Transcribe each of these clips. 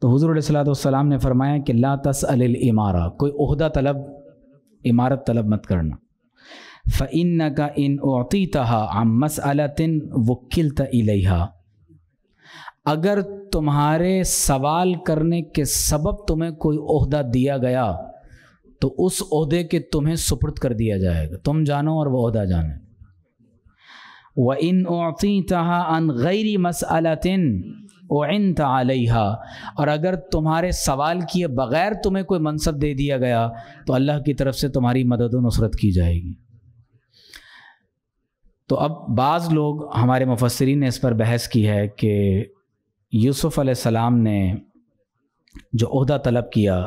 تو حضور علیہ الصلوۃ والسلام نے فرمایا کہ لا تسأل الامارہ، کوئی عہدہ طلب، امارت طلب مت کرنا. فإنك إن أعطيتها عن مسألة وكلت إليها، اگر تمہارے سوال کرنے کے سبب تمہیں کوئی عہدہ دیا گیا تو اس عہدے کے تمہیں سپرد کر دیا جائے گا، تم جانو اور وہ عہدہ جانے. وَإِنْ أُعْطِيتَهَا عَنْ غَيْرِ مَسْأَلَةٍ أُعِنْتَ عَلَيْهَا، اور اگر تمہارے سوال کیے بغیر تمہیں کوئی منصب دے دیا گیا تو اللہ کی طرف سے تمہاری مدد و نصرت کی جائے گی. تو اب بعض لوگ، ہمارے مفسرین نے اس پر بحث کی ہے کہ یوسف علیہ السلام نے جو عہدہ طلب کیا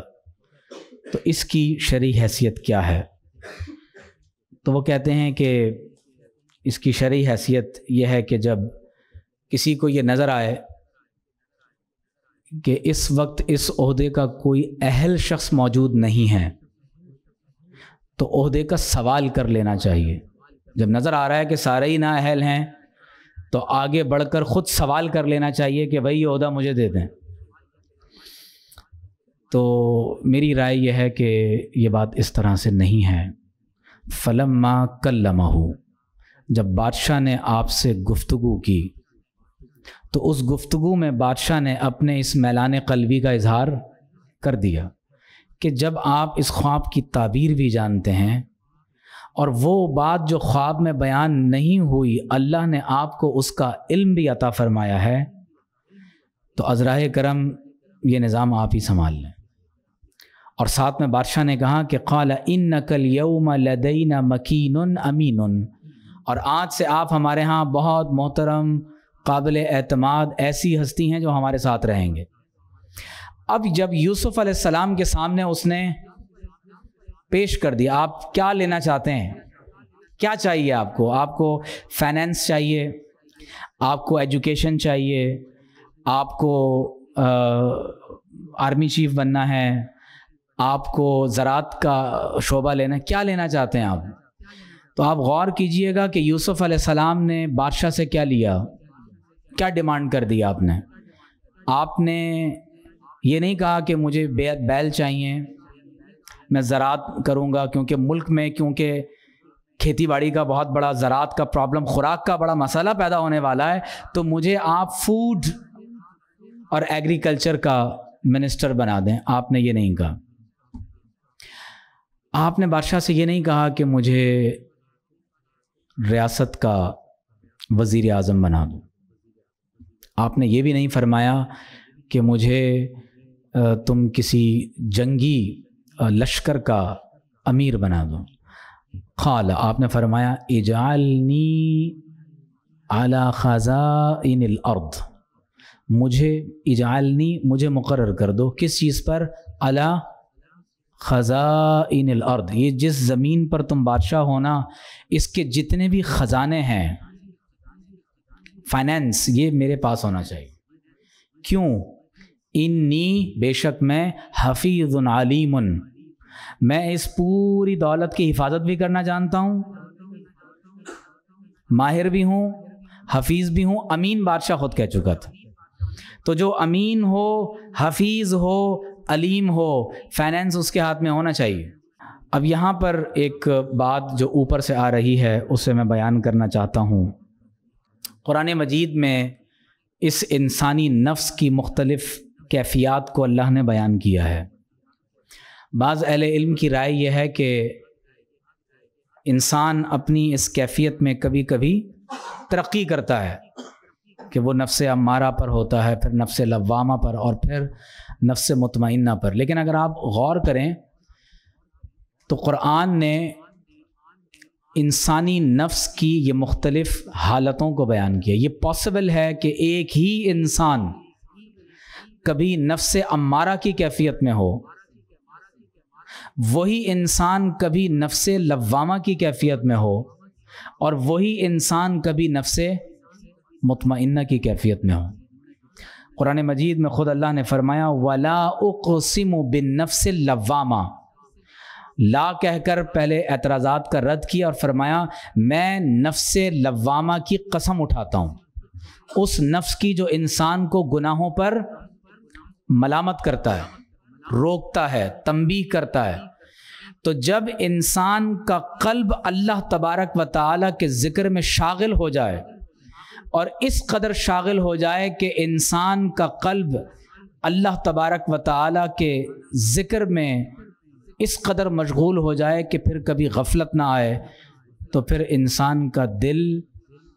تو اس کی شرعی حیثیت کیا ہے. تو وہ کہتے ہیں کہ اس کی شرعی حیثیت یہ ہے کہ جب کسی کو یہ نظر آئے کہ اس وقت اس عہدے کا کوئی اہل شخص موجود نہیں ہے تو عہدے کا سوال کر لینا چاہیے. جب نظر آ رہا ہے کہ سارے ہی نااہل ہیں تو آگے بڑھ کر خود سوال کر لینا چاہیے کہ بھائی یہ عہدہ مجھے دے دیں. تو میری رائے یہ ہے کہ یہ بات اس طرح سے نہیں ہے. فلما کلمہ، جب بادشاہ نے آپ سے گفتگو کی تو اس گفتگو میں بادشاہ نے اپنے اس میلان قلبی کا اظہار کر دیا کہ جب آپ اس خواب کی تعبیر بھی جانتے ہیں اور وہ بات جو خواب میں بیان نہیں ہوئی اللہ نے آپ کو اس کا علم بھی عطا فرمایا ہے، تو عذرائے کرم یہ نظام آپ ہی سنبھال لیں. اور ساتھ میں بادشاہ نے کہا کہ قال انک الیوم لدینا مکین امین، اور آج سے آپ ہمارے ہاں بہت محترم، قابل اعتماد، ایسی ہستی ہیں جو ہمارے ساتھ رہیں گے. اب جب یوسف علیہ السلام کے سامنے اس نے پیش کر دیا، آپ کیا لینا چاہتے ہیں، کیا چاہیے آپ کو فائنینس چاہیے، آپ کو ایجوکیشن چاہیے، آپ کو آرمی چیف بننا ہے، آپ کو زراعت کا شعبہ لینا ہے، کیا لینا چاہتے ہیں آپ؟ تو آپ غور کیجئے گا کہ یوسف علیہ السلام نے بادشاہ سے کیا لیا، کیا ڈیمانڈ کر دیا آپ نے یہ نہیں کہا کہ مجھے بیل چاہیے، میں زراعت کروں گا، کیونکہ ملک میں کھیتی باڑی کا بہت بڑا، زراعت کا پرابلم، خوراک کا بڑا مسئلہ پیدا ہونے والا ہے، تو مجھے آپ فوڈ اور ایگریکلچر کا منسٹر بنا دیں. آپ نے یہ نہیں کہا. آپ نے بادشاہ سے یہ نہیں کہا کہ مجھے ریاست کا وزیر اعظم بنا دو. آپ نے یہ بھی نہیں فرمایا کہ مجھے تم کسی جنگی لشکر کا امیر بنا دو. قال، آپ نے فرمایا اجعلنی علی خزائن الارض، مجھے مقرر کر دو کس چیز پر؟ علی خزائن الارض، یہ جس زمین پر تم بادشاہ ہونا اس کے جتنے بھی خزانے ہیں، فائنینس، یہ میرے پاس ہونا چاہیے. کیوں؟ انی، بے شک میں، حفیظ علیم، میں اس پوری دولت کی حفاظت بھی کرنا جانتا ہوں، ماہر بھی ہوں، حفیظ بھی ہوں. امین بادشاہ خود کہہ چکا تھا. تو جو امین ہو، حفیظ ہو، علیم ہو، فائنینس اس کے ہاتھ میں ہونا چاہیے. اب یہاں پر ایک بات جو اوپر سے آ رہی ہے اسے میں بیان کرنا چاہتا ہوں. قرآن مجید میں اس انسانی نفس کی مختلف کیفیات کو اللہ نے بیان کیا ہے. بعض اہل علم کی رائے یہ ہے کہ انسان اپنی اس کیفیت میں کبھی کبھی ترقی کرتا ہے کہ وہ نفس امارہ پر ہوتا ہے، پھر نفس لوامہ پر، اور پھر نفس مطمئنہ پر. لیکن اگر آپ غور کریں تو قرآن نے انسانی نفس کی یہ مختلف حالتوں کو بیان کیا. یہ پاسبل ہے کہ ایک ہی انسان کبھی نفس امارہ کی کیفیت میں ہو، وہی انسان کبھی نفس لوامہ کی کیفیت میں ہو، اور وہی انسان کبھی نفس مطمئنہ کی کیفیت میں ہو. قرآن مجید میں خود اللہ نے فرمایا وَلَا أُقْسِمُ بِالنَّفْسِ اللَّوَّامَةِ، لا کہہ کر پہلے اعتراضات کا رد کیا اور فرمایا میں نفس لوامہ کی قسم اٹھاتا ہوں، اس نفس کی جو انسان کو گناہوں پر ملامت کرتا ہے، روکتا ہے، تنبیہ کرتا ہے۔ تو جب انسان کا قلب اللہ تبارک و تعالیٰ کے ذکر میں شاغل ہو جائے، اور اس قدر شاغل ہو جائے کہ انسان کا قلب اللہ تبارک و تعالیٰ کے ذکر میں اس قدر مشغول ہو جائے کہ پھر کبھی غفلت نہ آئے، تو پھر انسان کا دل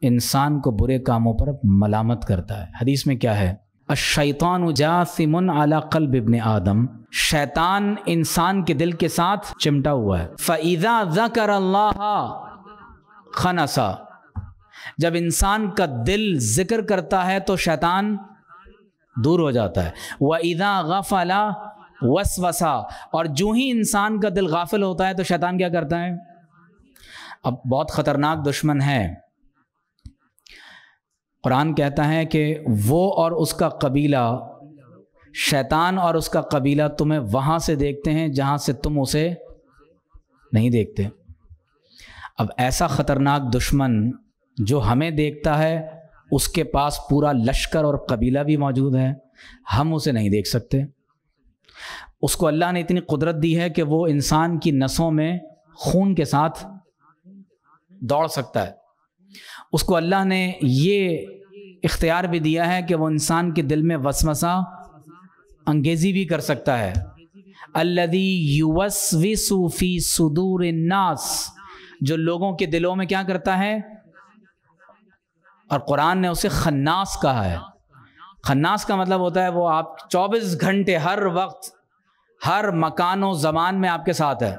انسان کو برے کاموں پر ملامت کرتا ہے۔ حدیث میں کیا ہے؟ الشیطان جاثم علی قلب ابن آدم، شیطان انسان کے دل کے ساتھ چمٹا ہوا ہے۔ فَإِذَا ذَكَرَ اللَّهَ خَنَسَ، جب انسان کا دل ذکر کرتا ہے تو شیطان دور ہو جاتا ہے۔ وَإِذَا غَفَلَ وَسْوَسَ، اور جو ہی انسان کا دل غافل ہوتا ہے تو شیطان کیا کرتا ہے؟ اب بہت خطرناک دشمن ہے۔ قرآن کہتا ہے کہ وہ اور اس کا قبیلہ، شیطان اور اس کا قبیلہ تمہیں وہاں سے دیکھتے ہیں جہاں سے تم اسے نہیں دیکھتے۔ اب ایسا خطرناک دشمن جو ہمیں دیکھتا ہے، اس کے پاس پورا لشکر اور قبیلہ بھی موجود ہے، ہم اسے نہیں دیکھ سکتے۔ اس کو اللہ نے اتنی قدرت دی ہے کہ وہ انسان کی نسوں میں خون کے ساتھ دوڑ سکتا ہے۔ اس کو اللہ نے یہ اختیار بھی دیا ہے کہ وہ انسان کے دل میں وسوسہ انگیزی بھی کر سکتا ہے۔ الذی یوسوس فی صدور الناس، جو لوگوں کے دلوں میں کیا کرتا ہے، اور قرآن نے اسے خناس کہا ہے۔ خناس کا مطلب ہوتا ہے وہ آپ 24 گھنٹے ہر وقت ہر مکان و زمان میں آپ کے ساتھ ہے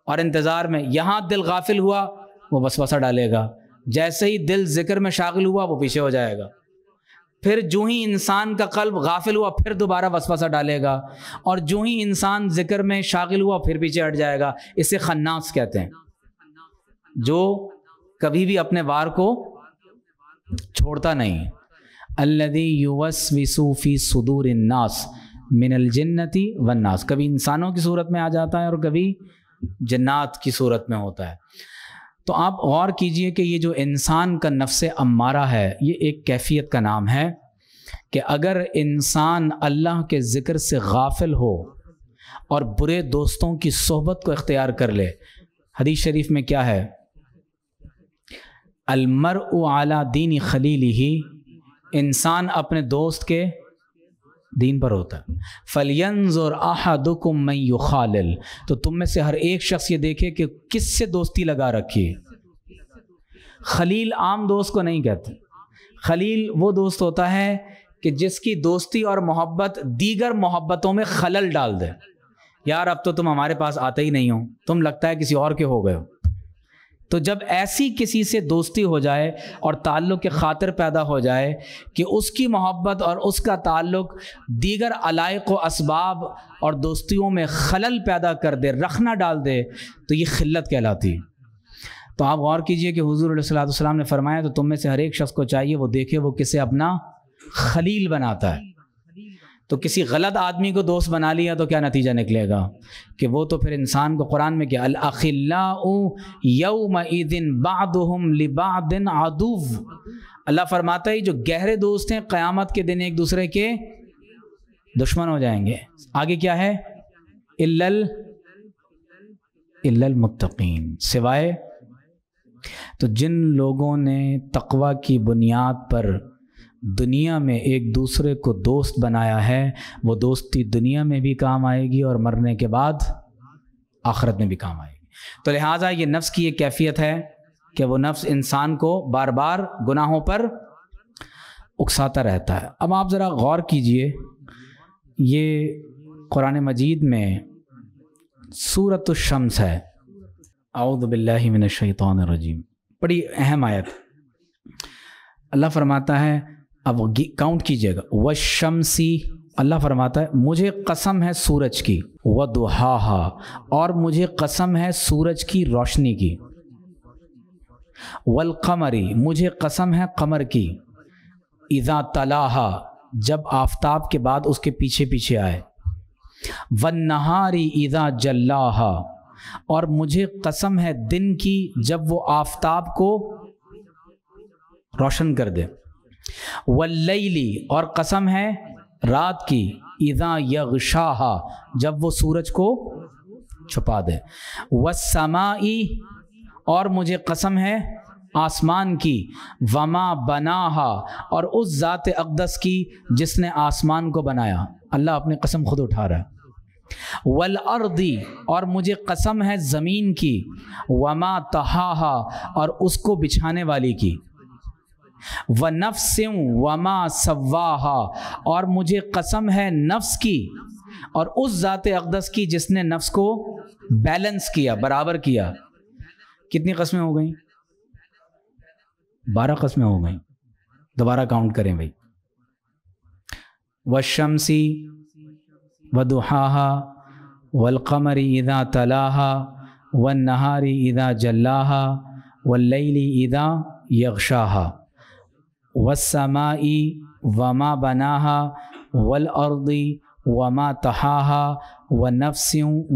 اور انتظار میں۔ یہاں دل غافل ہوا وہ وسوسہ ڈالے گا، جیسے ہی دل ذکر میں شاغل ہوا وہ پیچھے ہو جائے گا، پھر جو ہی انسان کا قلب غافل ہوا پھر دوبارہ وسوسہ ڈالے گا، اور جو ہی انسان ذکر میں شاغل ہوا پھر پیچھے ہٹ جائے گا۔ اسے خناس کہتے ہیں، جو کبھی بھی اپنے وار کو چھوڑتا نہیں۔ الذی یوسوس فی صدور الناس من الجنۃ والناس، کبھی انسانوں کی صورت میں آ جاتا ہے اور کبھی جنات کی صورت میں ہوتا ہے۔ تو آپ غور کیجئے کہ یہ جو انسان کا نفس امارہ ہے، یہ ایک کیفیت کا نام ہے کہ اگر انسان اللہ کے ذکر سے غافل ہو اور برے دوستوں کی صحبت کو اختیار کر لے، حدیث شریف میں کیا ہے؟ المرء علی دین خلیلہ، انسان اپنے دوست کے دین پر ہوتا ہے۔ فَلْيَنْظُرْ أَحَدُكُمْ مَنْ يُخَالِلْ، تو تم میں سے ہر ایک شخص یہ دیکھے کہ کس سے دوستی لگا رکھی ہے۔ خلیل عام دوست کو نہیں کہتے، خلیل وہ دوست ہوتا ہے کہ جس کی دوستی اور محبت دیگر محبتوں میں خلل ڈال دے۔ یار اب تو تم ہمارے پاس آتے ہی نہیں ہو، تم لگتا ہے کسی اور کے ہو گئے ہو۔ تو جب ایسی کسی سے دوستی ہو جائے اور تعلق کے خاطر پیدا ہو جائے کہ اس کی محبت اور اس کا تعلق دیگر علائق و اسباب اور دوستیوں میں خلل پیدا کر دے، رخنہ ڈال دے، تو یہ خلت کہلاتی ہے۔ تو آپ غور کیجئے کہ حضور علیہ الصلوۃ والسلام نے فرمایا تو تم میں سے ہر ایک شخص کو چاہیے وہ دیکھے وہ کسے اپنا خلیل بناتا ہے۔ تو کسی غلط آدمی کو دوست بنا لیا تو کیا نتیجہ نکلے گا کہ وہ تو پھر انسان کو قرآن میں کیا الاخلاء یومئذ بعضهم لبعض عدو، اللہ فرماتا ہے جو گہرے دوست ہیں قیامت کے دن ایک دوسرے کے دشمن ہو جائیں گے۔ آگے کیا ہے؟ الا المتقین، سوائے تو جن لوگوں نے تقوی کی بنیاد پر دنیا میں ایک دوسرے کو دوست بنایا ہے، وہ دوستی دنیا میں بھی کام آئے گی اور مرنے کے بعد آخرت میں بھی کام آئے گی۔ تو لہٰذا یہ نفس کی ایک کیفیت ہے کہ وہ نفس انسان کو بار بار گناہوں پر اکساتا رہتا ہے۔ اب آپ ذرا غور کیجئے، یہ قرآن مجید میں سورۃ الشمس ہے، اعوذ باللہ من الشیطان الرجیم، بڑی اہم آیت۔ اللہ فرماتا ہے، اب کاؤنٹ کیجئے گا، والشمسی، اللہ فرماتا ہے مجھے قسم ہے سورج کی، وضحاها، اور مجھے قسم ہے سورج کی روشنی کی، والقمری، مجھے قسم ہے قمر کی، اذا تلاہا، جب آفتاب کے بعد اس کے پیچھے پیچھے آئے، والنہاری اذا جلاہا، اور مجھے قسم ہے دن کی جب وہ آفتاب کو روشن کر دے، واللیلی، اور قسم ہے رات کی، اذا یغشاہا جب وہ سورج کو چھپا دے، والسماء اور مجھے قسم ہے آسمان کی، وما بناہا اور اس ذات اقدس کی جس نے آسمان کو بنایا، اللہ اپنی قسم خود اٹھا رہا ہے، والارض اور مجھے قسم ہے زمین کی، وما طحاہا اور اس کو بچھانے والی کی، ونفس وما سواہا اور مجھے قسم ہے نفس کی اور اس ذات اقدس کی جس نے نفس کو بیلنس کیا، برابر کیا۔ کتنی قسمیں ہو گئیں؟ 12 قسمیں ہو گئیں، دوبارہ کاؤنٹ کریں بھائی۔ والشمس وضحاہا والقمر اذا تلاہا والنہار اذا جلاہا واللیل اذا یغشاہا والسماء وما بناہا والارض وما طحاہا ونفس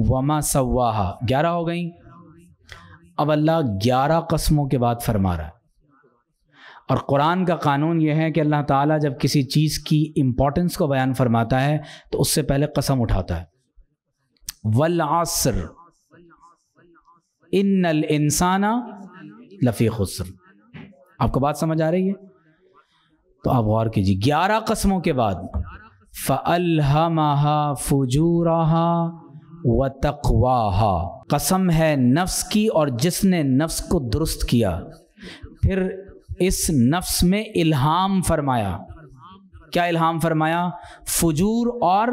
وما سواہا۔ 11 ہو گئیں۔ اب اللہ 11 قسموں کے بعد فرما رہا ہے، اور قرآن کا قانون یہ ہے کہ اللہ تعالیٰ جب کسی چیز کی امپورٹنس کو بیان فرماتا ہے تو اس سے پہلے قسم اٹھاتا ہے۔ والعصر ان الانسان لفی خسر۔ آپ کو بات سمجھ آ رہی ہے؟ تو آپ غور کیجیے، 11 قسموں کے بعد فَأَلْهَمَهَا فُجُورَهَا وَتَقْوَاهَا، قسم ہے نفس کی اور جس نے نفس کو درست کیا، پھر اس نفس میں الہام فرمایا۔ کیا الہام فرمایا؟ فجور اور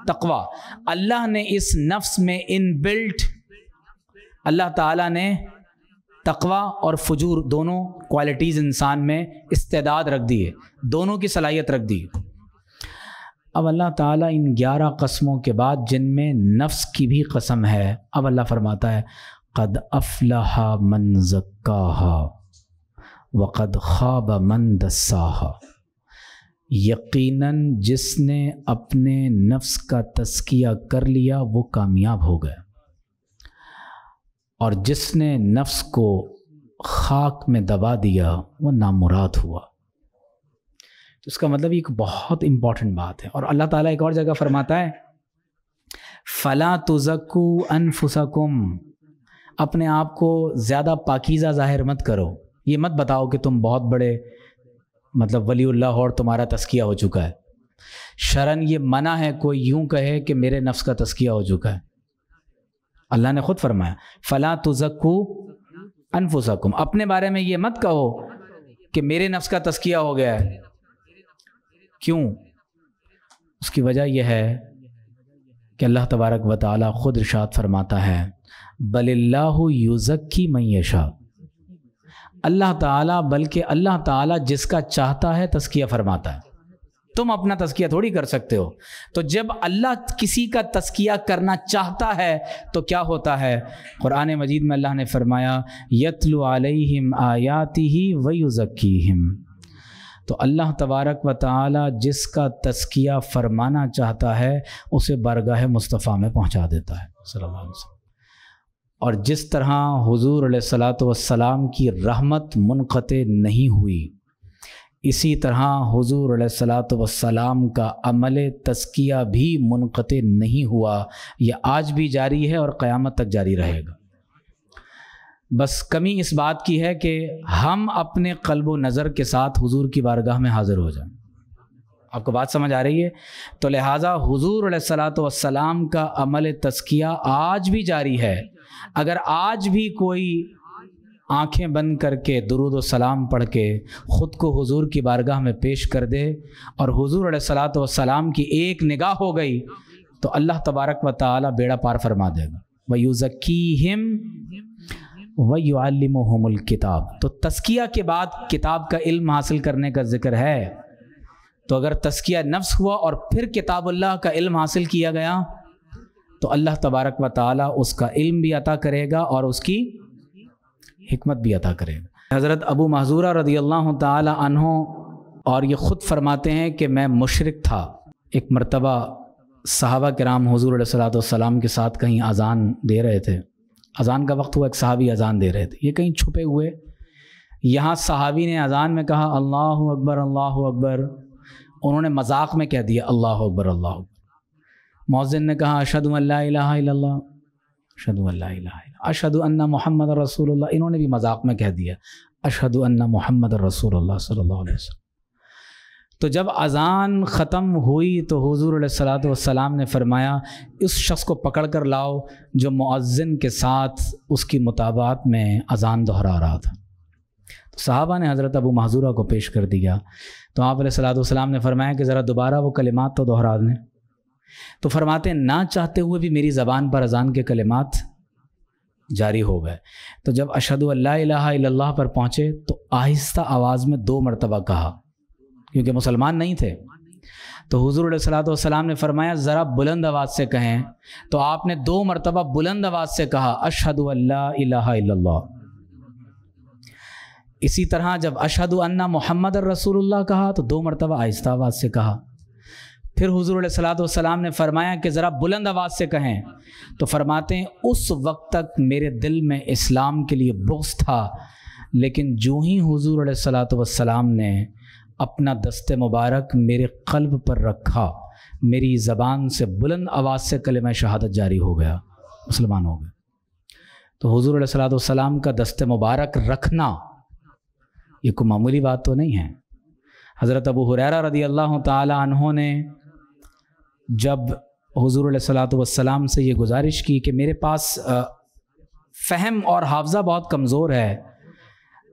تقوی۔ اللہ نے اس نفس میں ان بلٹ، اللہ تعالیٰ نے تقوی اور فجور دونوں کوالٹیز انسان میں استعداد رکھ دی ہے، دونوں کی صلاحیت رکھ دی ہے۔ اب اللہ تعالیٰ ان 11 قسموں کے بعد جن میں نفس کی بھی قسم ہے، اب اللہ فرماتا ہے قد افلح من زکاہا وقد خواب من دساہا، یقیناً جس نے اپنے نفس کا تزکیہ کر لیا وہ کامیاب ہو گیا، اور جس نے نفس کو خاک میں دبا دیا وہ نامراد ہوا۔ تو اس کا مطلب ایک بہت امپورٹنٹ بات ہے، اور اللہ تعالیٰ ایک اور جگہ فرماتا ہے فَلَا تُزَكُّوا أَنفُسَكُمْ، اپنے آپ کو زیادہ پاکیزہ ظاہر مت کرو، یہ مت بتاؤ کہ تم بہت بڑے مطلب ولی اللہ ہو اور تمہارا تزکیہ ہو چکا ہے۔ شرعاً یہ منع ہے کوئی یوں کہے کہ میرے نفس کا تزکیہ ہو چکا ہے۔ اللہ نے خود فرمایا فَلَا تُزَكُّوا أَنفُسَكُمْ، اپنے بارے میں یہ مت کہو کہ میرے نفس کا تزکیہ ہو گیا ہے۔ کیوں؟ اس کی وجہ یہ ہے کہ اللہ تبارک و تعالی خود ارشاد فرماتا ہے بل اللہ یزکی من یشاء، اللہ تعالیٰ بلکہ اللہ تعالیٰ جس کا چاہتا ہے تزکیہ فرماتا ہے، تم اپنا تزکیہ تھوڑی کر سکتے ہو۔ تو جب اللہ کسی کا تزکیہ کرنا چاہتا ہے تو کیا ہوتا ہے؟ قرآن مجید میں اللہ نے فرمایا یتلو علیہم آیاتہ ویزکیہم، تو اللہ تبارک و تعالی جس کا تزکیہ فرمانا چاہتا ہے اسے بارگاہ مصطفیٰ میں پہنچا دیتا ہے صلی اللہ علیہ وسلم۔ اور جس طرح حضور علیہ الصلاۃ والسلام کی رحمت منقطع نہیں ہوئی، اسی طرح حضور علیہ الصلاۃ والسلام کا عمل تزکیہ بھی منقطع نہیں ہوا، یہ آج بھی جاری ہے اور قیامت تک جاری رہے گا۔ بس کمی اس بات کی ہے کہ ہم اپنے قلب و نظر کے ساتھ حضور کی بارگاہ میں حاضر ہو جائیں۔ آپ کو بات سمجھ آ رہی ہے؟ تو لہٰذا حضور علیہ الصلاۃ والسلام کا عمل تزکیہ آج بھی جاری ہے۔ اگر آج بھی کوئی آنکھیں بند کر کے درود و سلام پڑھ کے خود کو حضور کی بارگاہ میں پیش کر دے اور حضور علیہ الصلاۃ والسلام کی ایک نگاہ ہو گئی تو اللہ تبارک و تعالی بیڑا پار فرما دے گا۔ وَيُزَكِّيهِمْ وَيُعَلِّمُهُمُ الْكِتَابَ، تو تزکیہ کے بعد کتاب کا علم حاصل کرنے کا ذکر ہے۔ تو اگر تزکیہ نفس ہوا اور پھر کتاب اللہ کا علم حاصل کیا گیا تو اللہ تبارک و تعالی اس کا علم بھی عطا کرے گا اور اس کی حکمت بھی عطا کرے گا۔ حضرت ابو محذورہ رضی اللہ تعالی عنہ اور یہ خود فرماتے ہیں کہ میں مشرک تھا، ایک مرتبہ صحابہ کرام حضور علیہ الصلاۃ والسلام کے ساتھ کہیں اذان دے رہے تھے، اذان کا وقت ہوا، ایک صحابی اذان دے رہے تھے، یہ کہیں چھپے ہوئے، یہاں صحابی نے اذان میں کہا اللہ اکبر اللہ اکبر، انہوں نے مذاق میں کہہ دیا اللہ اکبر اللہ اکبر۔ مؤذن نے کہا اشہدو ان لا الہ الا اللہ، اشہدو ان لا الہ الا اللہ، اشہدو ان محمد رسول اللہ، انہوں نے بھی مذاق میں کہہ دیا اشہدو ان محمد رسول اللہ صلی اللہ علیہ وسلم۔ تو جب اذان ختم ہوئی تو حضور علیہ الصلوۃ والسلام نے فرمایا اس شخص کو پکڑ کر لاؤ جو مؤذن کے ساتھ اس کی مطابقت میں اذان دہرا رہا تھا۔ تو صحابہ نے حضرت ابو محذورہ کو پیش کر دیا، تو آپ علیہ الصلوۃ والسلام نے فرمایا کہ ذرا دوبارہ وہ کلمات تو دہرا دیں۔ تو فرماتے ہیں نہ چاہتے ہوئے بھی میری زبان پر اذان کے کلمات جاری ہو گئے۔ تو جب اشہدو ان لا الہ الا اللہ پر پہنچے تو آہستہ آواز میں 2 مرتبہ کہا، کیونکہ مسلمان نہیں تھے۔ تو حضور علیہ الصلوۃ والسلام نے فرمایا ذرا بلند آواز سے کہیں، تو آپ نے 2 مرتبہ بلند آواز سے کہا اشہدو ان لا الہ الا اللہ۔ اسی طرح جب اشہدو ان محمد رسول اللہ کہا تو 2 مرتبہ آہستہ آواز سے کہا۔ پھر حضور علیہ الصلوۃ والسلام نے فرمایا کہ ذرا بلند آواز سے کہیں، تو فرماتے ہیں اس وقت تک میرے دل میں اسلام کے لیے بغض تھا، لیکن جو ہی حضور علیہ الصلوۃ والسلام نے اپنا دست مبارک میرے قلب پر رکھا، میری زبان سے بلند آواز سے کلمہ شہادت جاری ہو گیا، مسلمان ہو گئے۔ تو حضور علیہ الصلوۃ والسلام کا دست مبارک رکھنا یہ کوئی معمولی بات تو نہیں ہے۔ حضرت ابو ہریرہ رضی اللہ تعالی عنہ نے جب حضور علیہ الصلوۃ والسلام سے یہ گزارش کی کہ میرے پاس فہم اور حافظہ بہت کمزور ہے،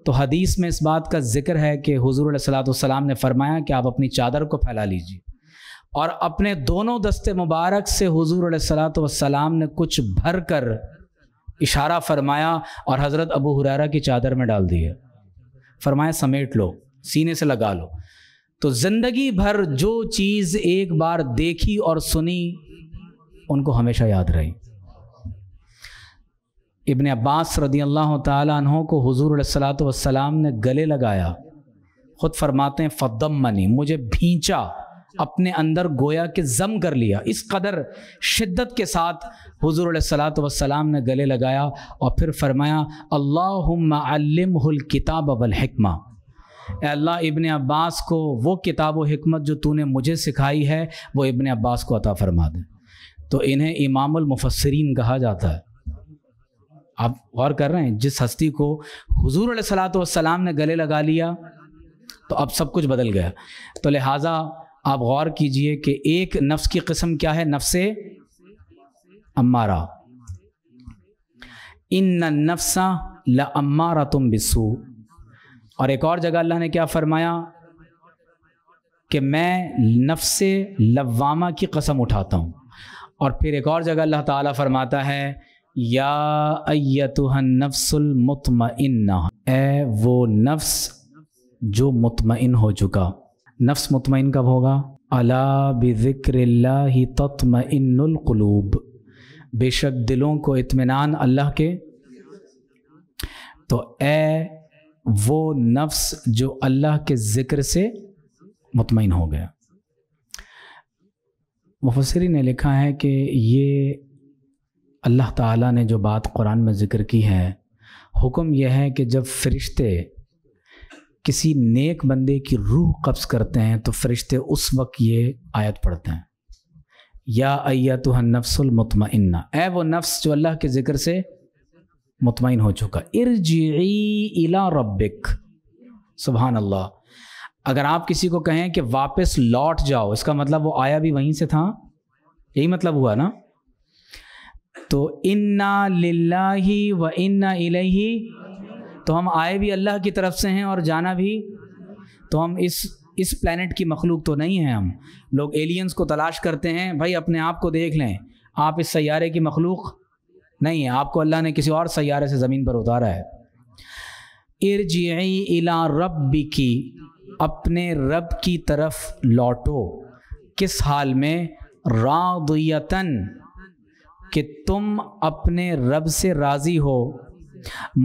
تو حدیث میں اس بات کا ذکر ہے کہ حضور علیہ الصلوۃ والسلام نے فرمایا کہ آپ اپنی چادر کو پھیلا لیجیے، اور اپنے دونوں دست مبارک سے حضور علیہ الصلوۃ والسلام نے کچھ بھر کر اشارہ فرمایا اور حضرت ابو ہریرہ کی چادر میں ڈال دیے، فرمایا سمیٹ لو، سینے سے لگا لو۔ تو زندگی بھر جو چیز ایک بار دیکھی اور سنی ان کو ہمیشہ یاد رہی۔ ابن عباس رضی اللہ تعالیٰ عنہ کو حضور علیہ الصلوۃ والسلام نے گلے لگایا، خود فرماتے ہیں فضمنی، مجھے بھینچا اپنے اندر، گویا کہ ضم کر لیا، اس قدر شدت کے ساتھ حضور علیہ الصلوۃ والسلام نے گلے لگایا، اور پھر فرمایا اللہم علمہ الکتاب والحکمہ، اے اللہ ابن عباس کو وہ کتاب و حکمت جو تو نے مجھے سکھائی ہے وہ ابن عباس کو عطا فرما دے۔ تو انہیں امام المفسرین کہا جاتا ہے۔ آپ غور کر رہے ہیں، جس ہستی کو حضور علیہ الصلوۃ والسلام نے گلے لگا لیا تو اب سب کچھ بدل گیا۔ تو لہٰذا آپ غور کیجئے کہ ایک نفس کی قسم کیا ہے، نفس امارہ، ان النفس لامارۃ بالسوء، اور ایک اور جگہ اللہ نے کیا فرمایا کہ میں نفس لوامہ کی قسم اٹھاتا ہوں، اور پھر ایک اور جگہ اللہ تعالیٰ فرماتا ہے یا ایتھا النفس المطمئنہ، اے وہ نفس جو مطمئن ہو چکا۔ نفس مطمئن کب ہوگا؟ الا بذکر اللہ تطمئن القلوب، بے شک دلوں کو اطمینان اللہ کے۔ تو اے وہ نفس جو اللہ کے ذکر سے مطمئن ہو گیا۔ مفسرین نے لکھا ہے کہ یہ اللہ تعالیٰ نے جو بات قرآن میں ذکر کی ہے، حکم یہ ہے کہ جب فرشتے کسی نیک بندے کی روح قبض کرتے ہیں تو فرشتے اس وقت یہ آیت پڑھتے ہیں یا ایتھا النفس المطمئنہ، اے وہ نفس جو اللہ کے ذکر سے مطمئن ہو چکا، ارجعی الی ربک۔ سبحان اللہ، اگر آپ کسی کو کہیں کہ واپس لوٹ جاؤ، اس کا مطلب وہ آیا بھی وہیں سے تھا، یہی مطلب ہوا نا۔ تو انا للہ و انا الیہ، تو ہم آئے بھی اللہ کی طرف سے ہیں اور جانا بھی، تو ہم اس پلانٹ کی مخلوق تو نہیں ہیں۔ ہم لوگ ایلینز کو تلاش کرتے ہیں، بھائی اپنے آپ کو دیکھ لیں، آپ اس سیارے کی مخلوق نہیں ہے، آپ کو اللہ نے کسی اور سیارے سے زمین پر اتارا ہے۔ ارجعی الی ربک، اپنے رب کی طرف لوٹو، کس حال میں؟ راضیتاً، کہ تم اپنے رب سے راضی ہو،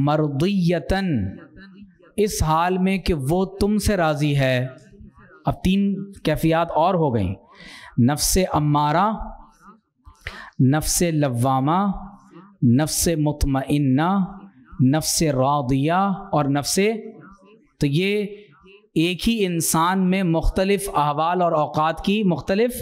مرضیتاً، اس حال میں کہ وہ تم سے راضی ہے۔ اب 3 کیفیات اور ہو گئیں، نفس امارہ، نفس لوامہ، نفس مطمئنہ، نفس راضیہ اور نفس، تو یہ ایک ہی انسان میں مختلف احوال اور اوقات کی مختلف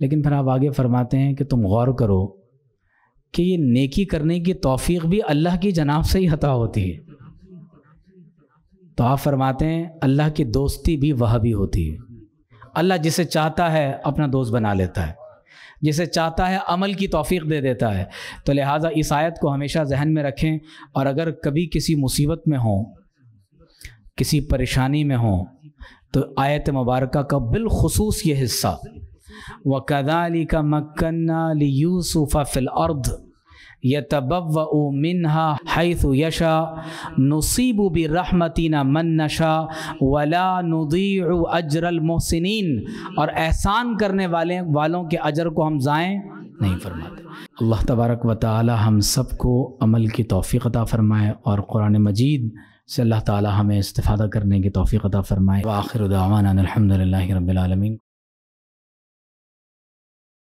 لیکن پھر آپ آگے فرماتے ہیں کہ تم غور کرو کہ یہ نیکی کرنے کی توفیق بھی اللہ کی جناب سے ہی عطا ہوتی ہے۔ تو آپ فرماتے ہیں اللہ کی دوستی بھی وہابی ہوتی ہے۔ اللہ جسے چاہتا ہے اپنا دوست بنا لیتا ہے، جسے چاہتا ہے عمل کی توفیق دے دیتا ہے۔ تو لہٰذا اس آیت کو ہمیشہ ذہن میں رکھیں، اور اگر کبھی کسی مصیبت میں ہوں، کسی پریشانی میں ہوں، تو آیت مبارکہ کا بالخصوص یہ حصہ وَكَذَلِكَ مَكَّنَّا لِيُوسُفَ فِي الْأَرْضِ يَتَبَوَّأُ مِنْهَا حَيْثُ يَشَاءُ نُصِيبُ بِرَحْمَتِنَا مَن نَّشَاءُ وَلَا نُضِيعُ أَجْرَ الْمُحْسِنِينَ، اور احسان کرنے والوں کے اجر کو ہم ضائع نہیں فرماتے۔ اللہ تبارک و تعالی ہم سب کو عمل کی توفیق عطا فرمائے، اور قرآن مجید سے اللہ تعالی ہمیں استفادہ کرنے کی توفیق عطا فرمائے۔ وآخر دعوانا الحمد للہ رب العالمین۔